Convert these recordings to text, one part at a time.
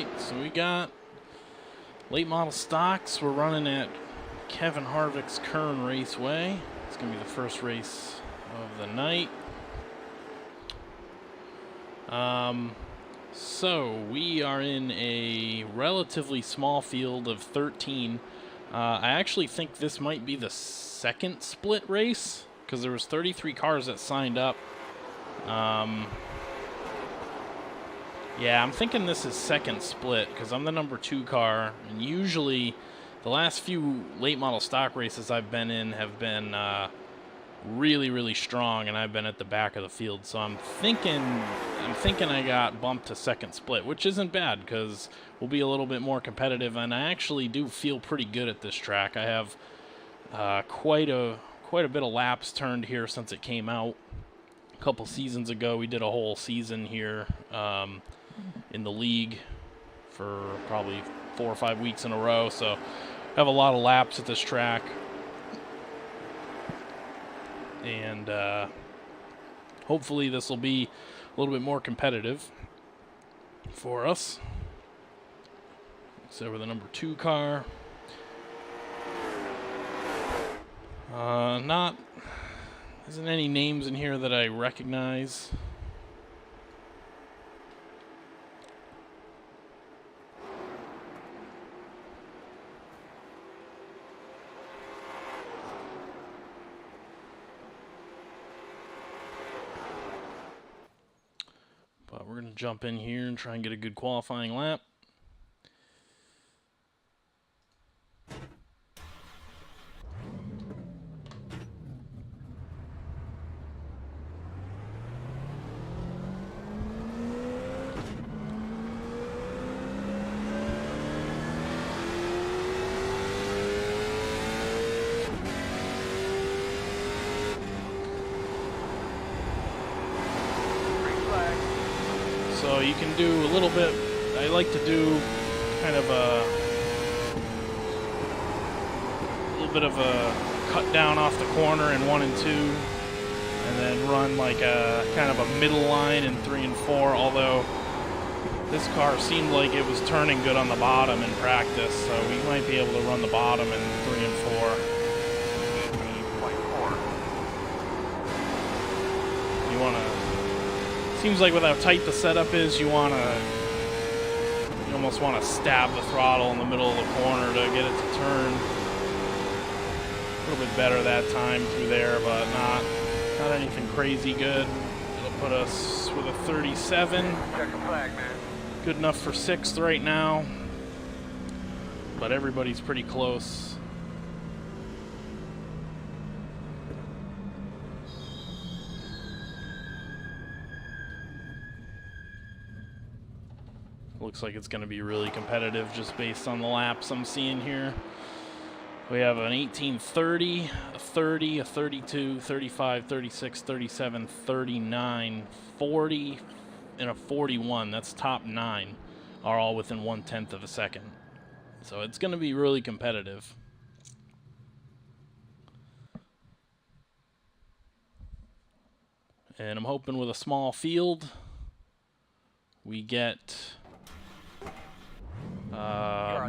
Alright, so we got late model stocks. We're running at Kevin Harvick's Kern Raceway. It's going to be the first race of the night. So we are in a relatively small field of 13. I actually think this might be the second split race because there was 33 cars that signed up. Yeah, I'm thinking this is second split because I'm the number 2 car, and usually the last few late model stock races I've been in have been really, really strong, and I've been at the back of the field. So I'm thinking I got bumped to second split, which isn't bad because we'll be a little bit more competitive, and I actually do feel pretty good at this track. I have quite a bit of laps turned here since it came out. A couple seasons ago, we did a whole season here in the league for probably 4 or 5 weeks in a row, so I have a lot of laps at this track. And hopefully this will be a little bit more competitive for us. So we're the number 2 car. Isn't any names in here that I recognize. But we're going to jump in here and try and get a good qualifying lap. So you can do a little bit, I like to do kind of a little bit of a cut down off the corner in 1 and 2, and then run like a kind of a middle line in 3 and 4, although this car seemed like it was turning good on the bottom in practice, so we might be able to run the bottom in 3 and 4. You want to, seems like with how tight the setup is, you almost want to stab the throttle in the middle of the corner to get it to turn. A little bit better that time through there, but not anything crazy good. It'll put us with a 37. Check the flag, man. Good enough for 6th right now, but everybody's pretty close. Looks like it's going to be really competitive just based on the laps I'm seeing here. We have an 1830, a 30, a 32, 35, 36, 37, 39, 40, and a 41. That's top 9 are all within 1/10 of a second. So it's going to be really competitive. And I'm hoping with a small field, we get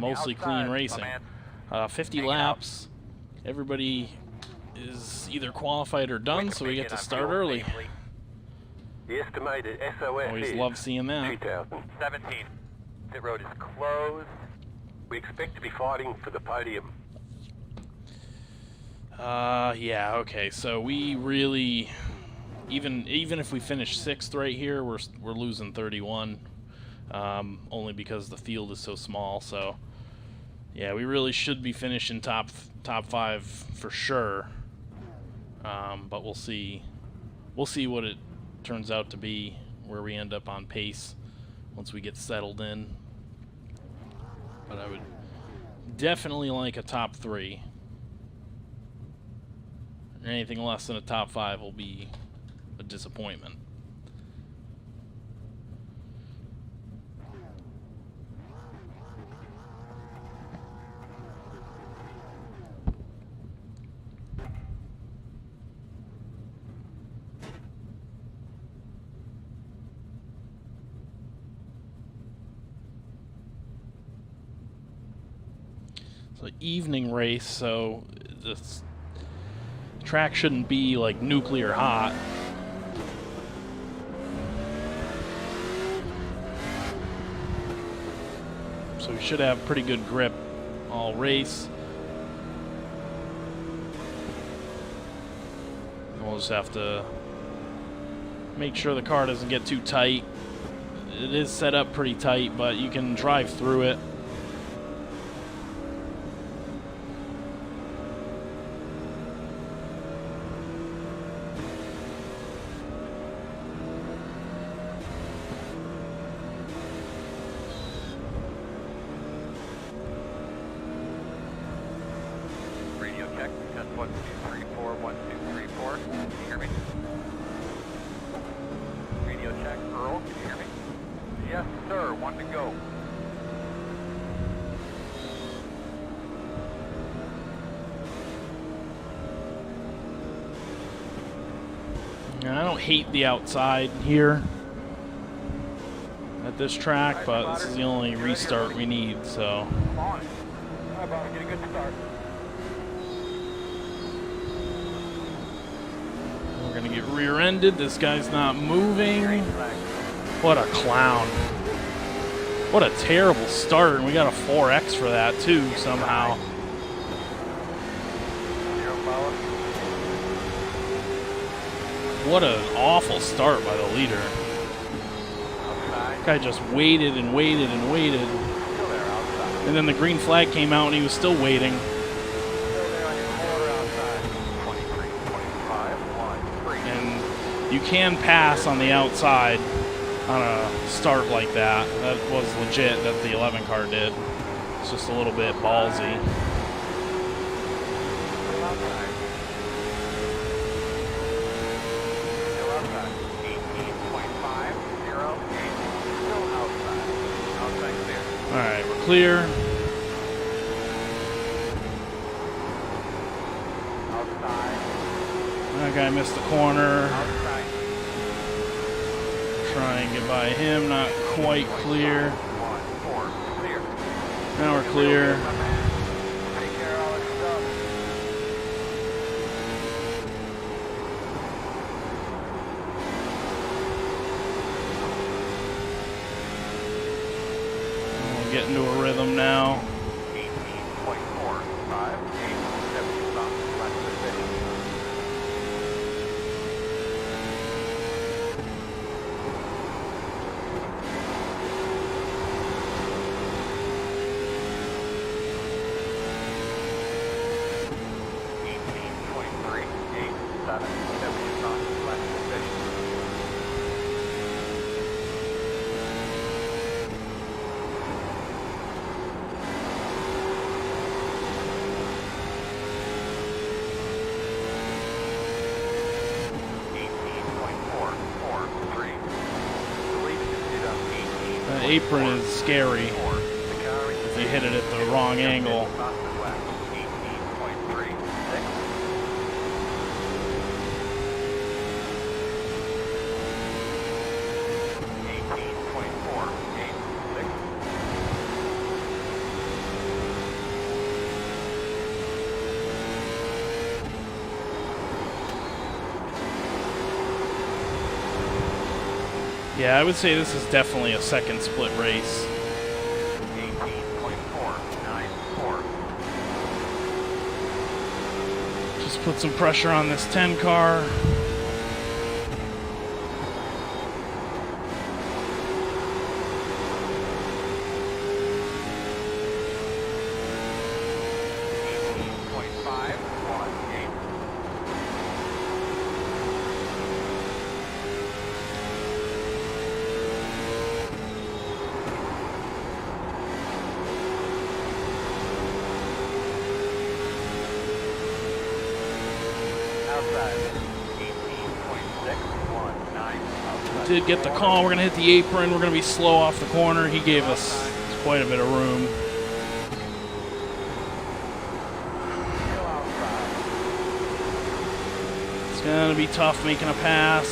mostly clean racing. 50 laps. Everybody is either qualified or done, so we get to start early. The estimated SOS Always is love seeing that. 2017. Pit road is closed. We expect to be fighting for the podium. Yeah, okay. So we really, even if we finish 6th right here, we're losing 31. Only because the field is so small. So yeah, we really should be finishing top 5 for sure. But we'll see what it turns out to be, where we end up on pace once we get settled in. But I would definitely like a top 3. Anything less than a top 5 will be a disappointment. It's an evening race, so this track shouldn't be like nuclear hot. So we should have pretty good grip all race. We'll just have to make sure the car doesn't get too tight. It is set up pretty tight, but you can drive through it. Radio check. Test 1, 2, 3, 4, 1, 2, 3, 4. Can you hear me? Radio check. Earl, can you hear me? Yes, sir. 1 to go. I don't hate the outside here at this track, but this is the only restart we need, so. On. All right, Bobby, get a good start. We're gonna get rear-ended. This guy's not moving. What a clown. What a terrible start, and we got a 4X for that too, somehow. What an awful start by the leader. Guy just waited and waited and waited. And then the green flag came out and he was still waiting. And you can pass on the outside on a start like that. That was legit that the 11 car did. It's just a little bit ballsy. Alright, we're clear. That guy missed the corner. Try and get by him, not quite clear. Now we're clear. We'll get into a rhythm now. That apron is scary if you hit it at the wrong angle. Yeah, I would say this is definitely a second split race. 18.494. Just put some pressure on this 10 car. Did get the call. We're going to hit the apron. We're going to be slow off the corner. He gave us quite a bit of room. It's going to be tough making a pass,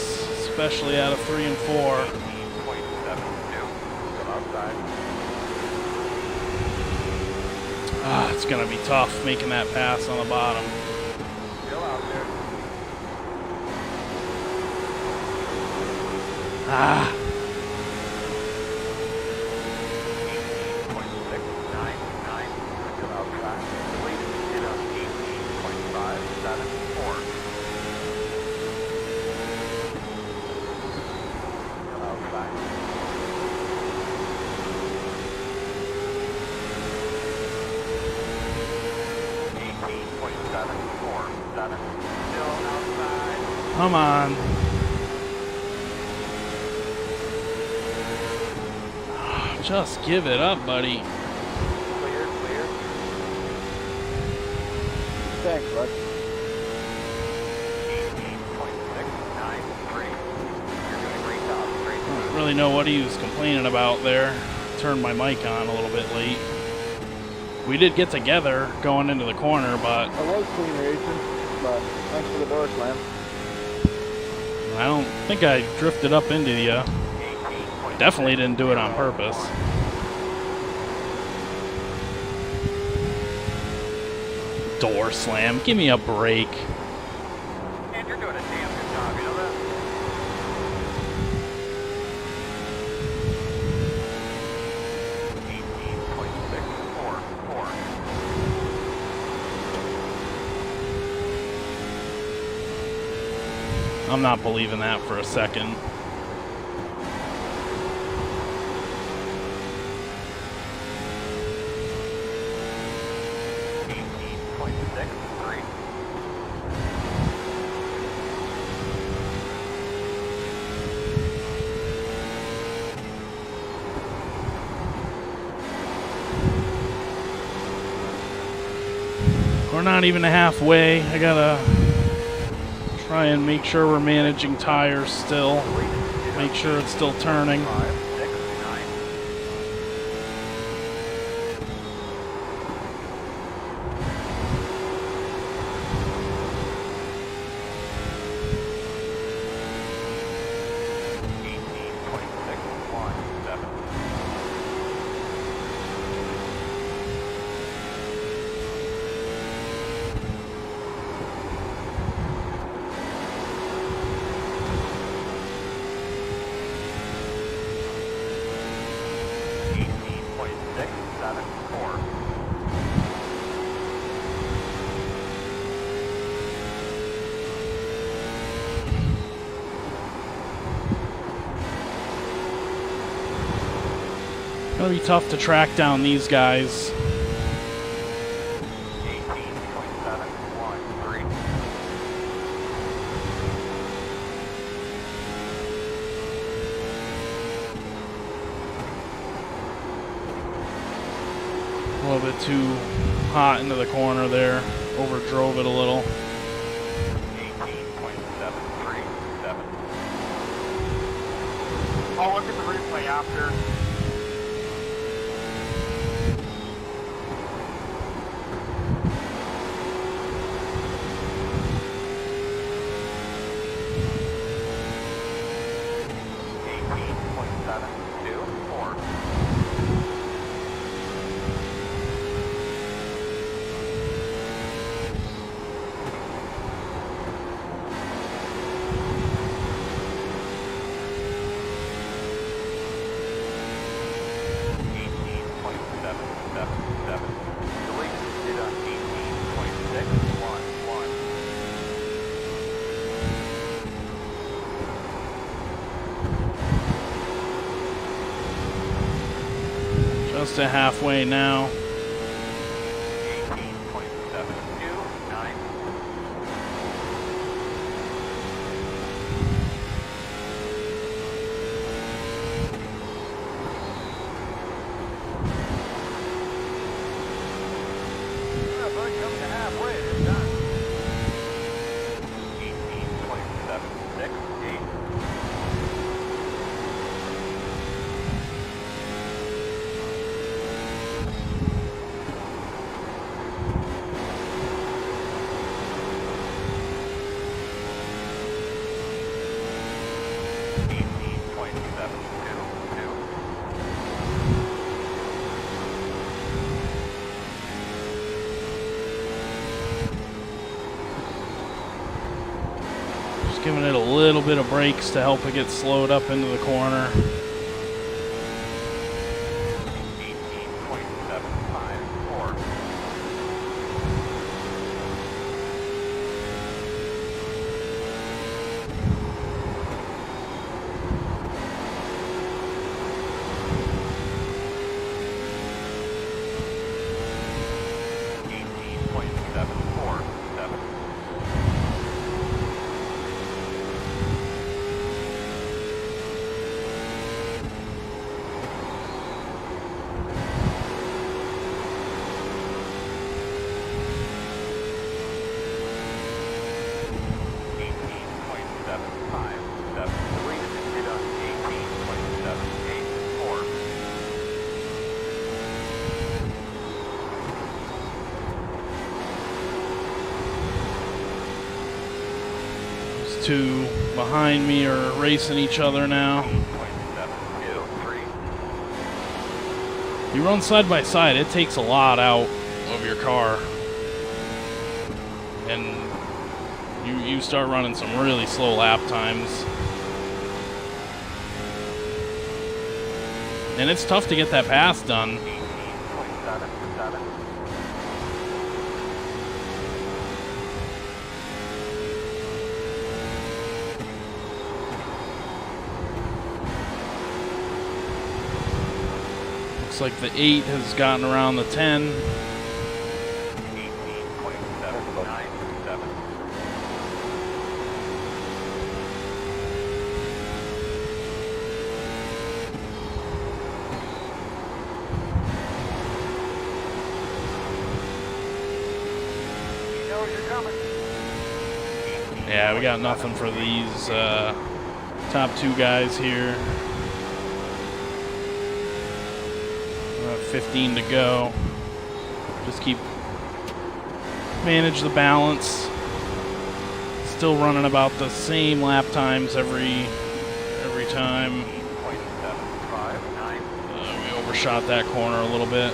especially out of 3 and 4. It's going to be tough making that pass on the bottom. Still out there. Ah. 18.699. Still outside. The lead is in 18.574. Still outside. 18.747. Still outside. Come on. Just give it up, buddy. Clear, clear. Thanks, bud. 18.693. You're doing a great job. Great I job. don't really know what he was complaining about there. Turned my mic on a little bit late. We did get together going into the corner, but I was clean racing, but thanks for the door slam. I don't think I drifted up into you. Definitely didn't do it on purpose. Door slam. Give me a break. And you're doing a damn good job, you know that? I'm not believing that for a second. We're not even halfway. I gotta try and make sure we're managing tires still. Make sure it's still turning. 5, 6, 9. Gonna be tough to track down these guys. 18.713. A little bit too hot into the corner there. Overdrove it a little. 18.737. I'll look at the replay after. Just to halfway now. 18.729. Yeah, bud, coming to halfway this time. 18.768. Giving it a little bit of brakes to help it get slowed up into the corner. 18.754. Two behind me are racing each other now. You run side by side, it takes a lot out of your car. And you start running some really slow lap times. And it's tough to get that pass done. Looks like the 8 has gotten around the 10. Yeah, we got nothing for these top 2 guys here. 15 to go. Just keep manage the balance. Still running about the same lap times every time. We overshot that corner a little bit.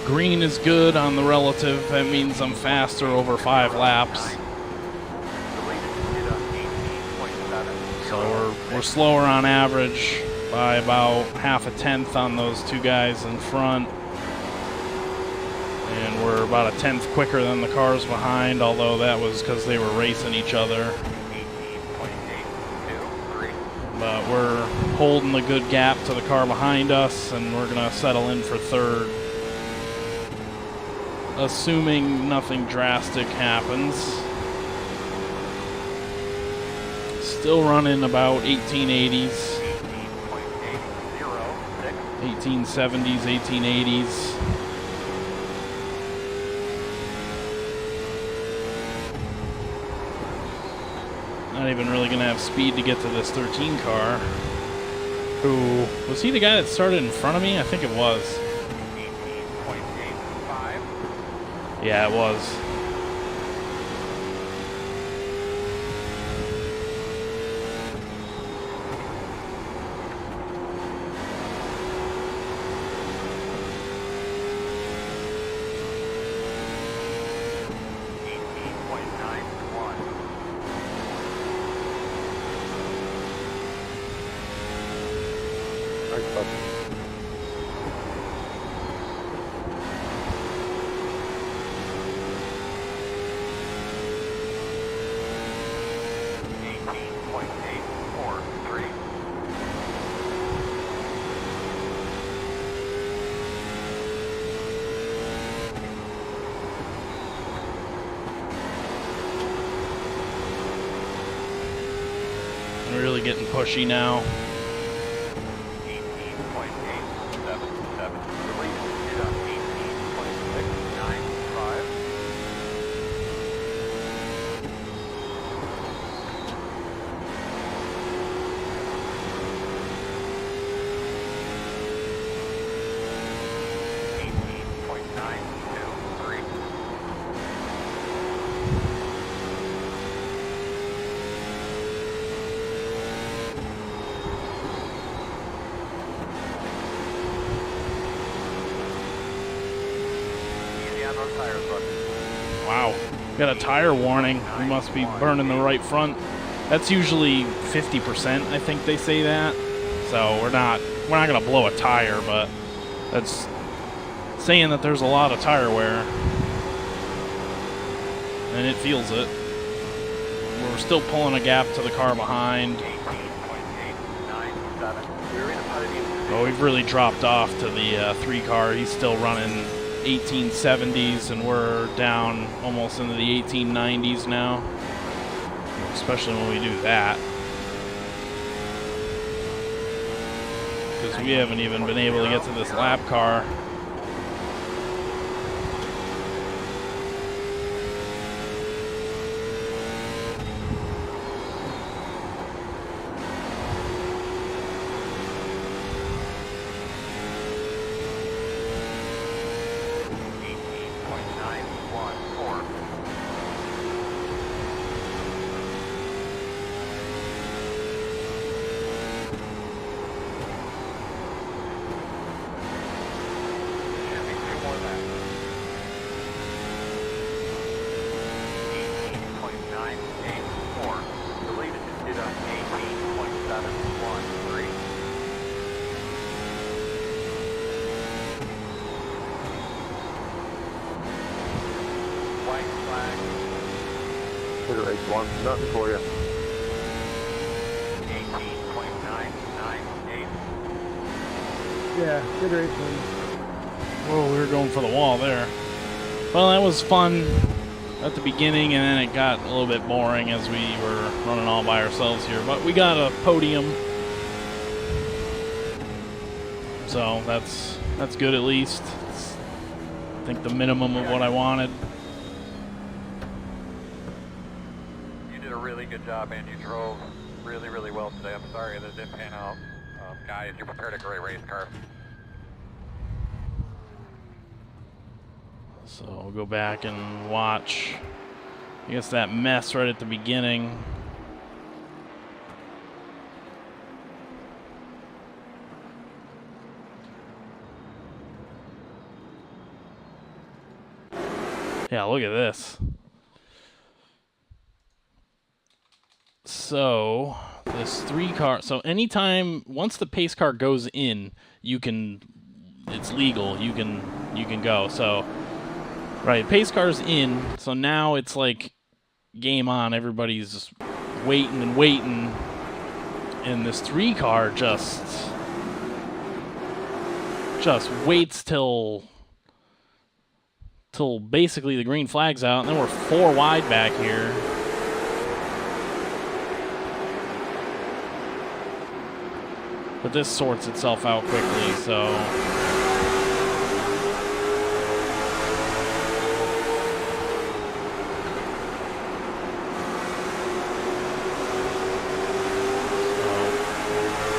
Green is good on the relative. That means I'm faster over 5 laps. So we're slower on average by about half a tenth on those 2 guys in front. And we're about a tenth quicker than the cars behind, although that was because they were racing each other. But we're holding a good gap to the car behind us, and we're going to settle in for 3rd. Assuming nothing drastic happens. Still running about 1880s, 1870s, 1880s. Not even really going to have speed to get to this 13 car. Who was he the guy that started in front of me? I think it was. Yeah, it was. Really getting pushy now. tires running. Wow. Got a tire warning. We must be burning the right front. That's usually 50%, I think they say that. So we're not gonna blow a tire, but that's saying that there's a lot of tire wear. And it feels it. We're still pulling a gap to the car behind. 18.897. We're in a podium. Well, we've really dropped off to the 3 car. He's still running 1870s, and we're down almost into the 1890s now. Especially when we do that. Because we haven't even been able to get to this lap car. One, nothing for you. 18.998. Yeah, good racing. Whoa, we were going for the wall there. Well, that was fun at the beginning, and then it got a little bit boring as we were running all by ourselves here. But we got a podium, so that's good at least. It's, I think, the minimum of what I wanted. Good job, man. You drove really, really well today. I'm sorry that it didn't pan out. Guys, you prepared a great race car. So we'll go back and watch, I guess, that mess right at the beginning. Yeah, look at this. So this 3 car, so anytime, once the pace car goes in, it's legal, you can go. So right, pace car's in, so now it's like game on. Everybody's waiting and waiting, and this 3 car just waits till basically the green flag's out, and then we're 4 wide back here. But this sorts itself out quickly, so.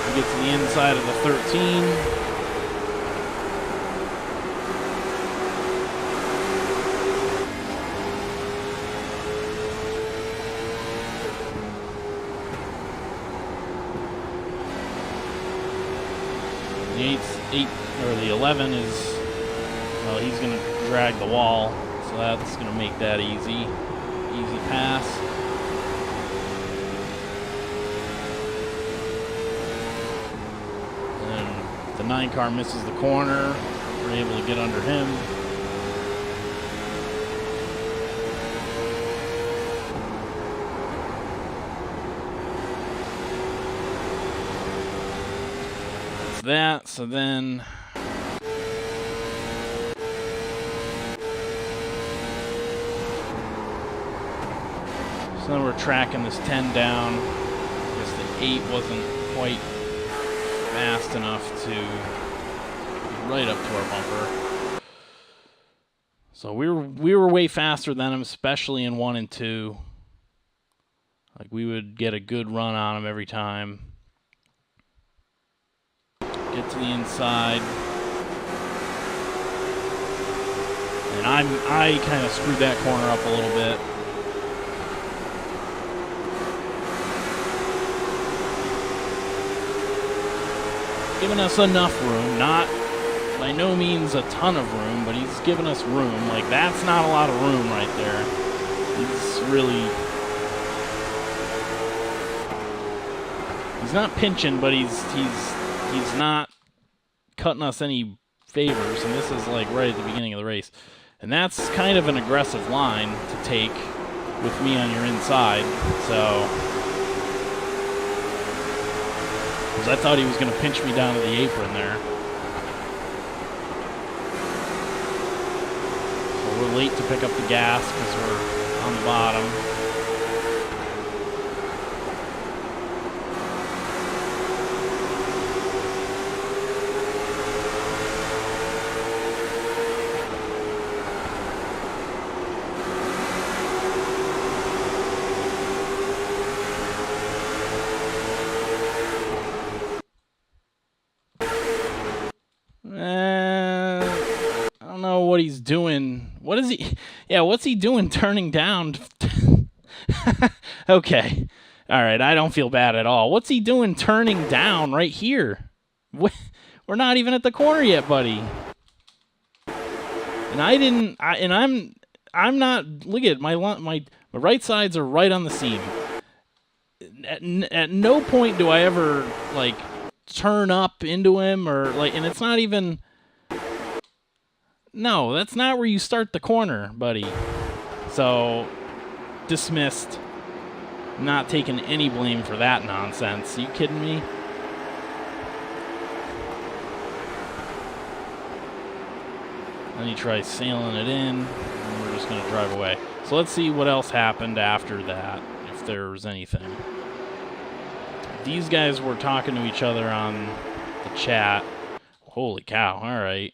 We get to the inside of the 13. The 11 is, well, he's going to drag the wall, so that's going to make that easy pass. And the 9 car misses the corner. We're able to get under him. That, so then we're tracking this 10 down. I guess the 8 wasn't quite fast enough to be right up to our bumper. So we were way faster than him, especially in 1 and 2. Like, we would get a good run on him every time. Get to the inside. And I kind of screwed that corner up a little bit. Giving us enough room, not by no means a ton of room, but he's given us room. Like, that's not a lot of room right there. He's really... He's not pinching, but he's not cutting us any favors, and this is like right at the beginning of the race. And that's kind of an aggressive line to take with me on your inside, so... Because I thought he was going to pinch me down to the apron there. So we're late to pick up the gas because we're on the bottom. I don't know what he's doing. What is he? Yeah, what's he doing turning down? Okay. All right, I don't feel bad at all. What's he doing turning down right here? We're not even at the corner yet, buddy. And I'm not, look at my right sides are right on the seam. At no point do I ever, like, turn up into him or, like, and it's not even, no, that's not where you start the corner, buddy. So, dismissed. Not taking any blame for that nonsense. Are you kidding me? Then he tries sailing it in, and we're just going to drive away. So let's see what else happened after that, if there was anything. These guys were talking to each other on the chat. Holy cow, all right.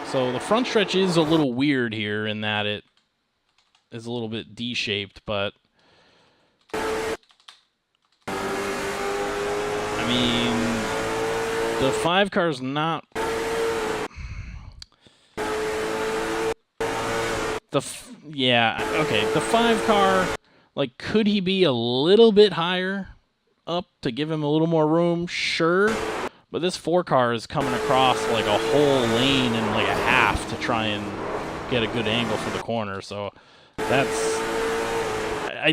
So the front stretch is a little weird here in that it is a little bit D-shaped, but I mean, the 5 car's not... Yeah, okay, the 5 car, like, could he be a little bit higher up to give him a little more room? Sure. But this 4 car is coming across like a whole lane and like a half to try and get a good angle for the corner. So that's...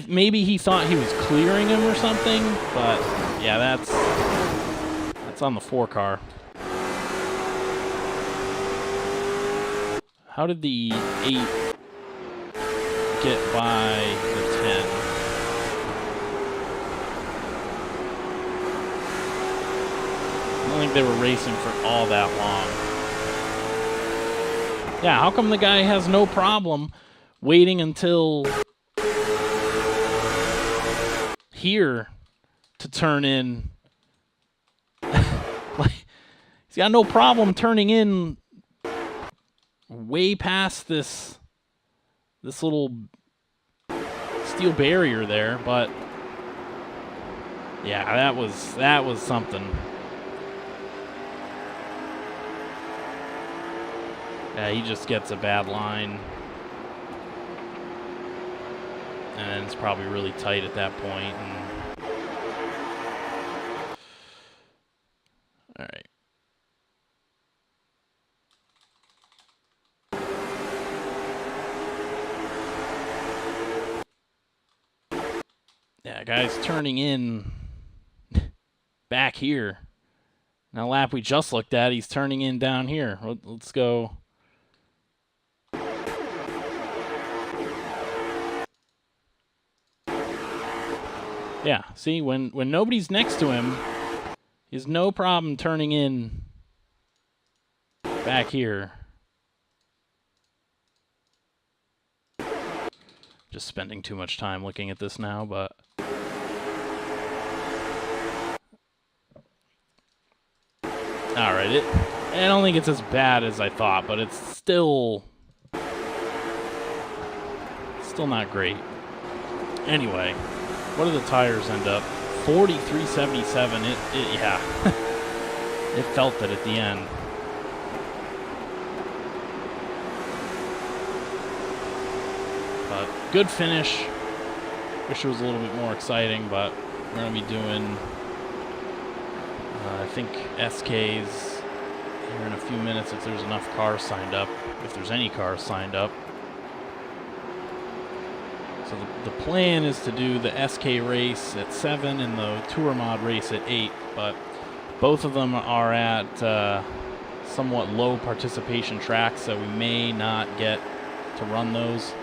maybe he thought he was clearing him or something, but yeah, that's on the 4 car. How did the 8 get by the 10? I don't think they were racing for all that long. Yeah, how come the guy has no problem waiting until here to turn in? Like, he's got no problem turning in way past this little steel barrier there, but yeah, that was something. Yeah, he just gets a bad line. And it's probably really tight at that point. And... all right. Yeah, guys turning in back here. Now, lap we just looked at, he's turning in down here. Let's go. Yeah, see, when nobody's next to him, he has no problem turning in back here. Just spending too much time looking at this now, but... Alright, I don't think it's as bad as I thought, but it's still not great. Anyway... what do the tires end up? 43.77. Yeah. It felt it at the end. But good finish. Wish it was a little bit more exciting, but we're going to be doing I think SK's here in a few minutes if there's enough cars signed up, if there's any cars signed up. So the plan is to do the SK race at 7 and the Tour Mod race at 8, but both of them are at somewhat low participation tracks, so we may not get to run those.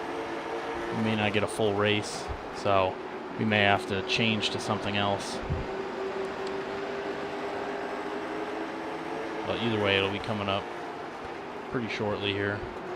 We may not get a full race, so we may have to change to something else. But either way, it'll be coming up pretty shortly here.